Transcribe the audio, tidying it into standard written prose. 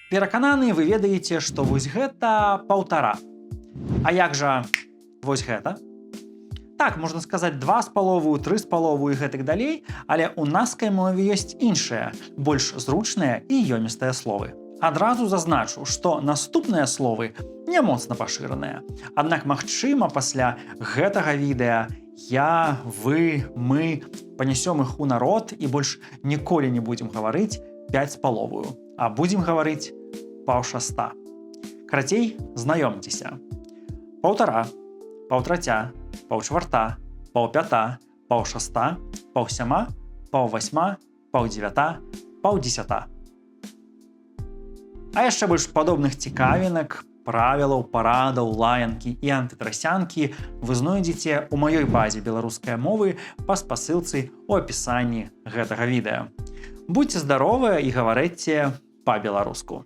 Перакананы, вы ведаеце, што вось гэта паўтара. А як жа вось гэта? Так, можна сказаць 2,5, 3,5 і гэтак далей, але ў наскай мове ёсць іншыя, больш зручныя і ёмістыя словы. Адразу зазначу, што наступныя словы не моцна пашыраныя. Аднак, магчыма, пасля гэтага відэа я, вы, мы панясём іх у народ і больш ніколі не будзем гаварыць 5,5, а будзем гаварыць паўшаста. Карацей, знаёмцеся. Паўтара, паўтраця, паўчварта, паўпята, паўшаста, паўсяма, паўвасьма, паўдзевята, паўдзесята. А яшчэ больш падобных цікавінак, правілаў, парадаў, лаянкі і антытрасянкі вы знойдзеце ў маёй базе беларускай мовы па спасылцы ў апісанні гэтага відэа. Будьце здаровыя і гаварыце па-беларуску.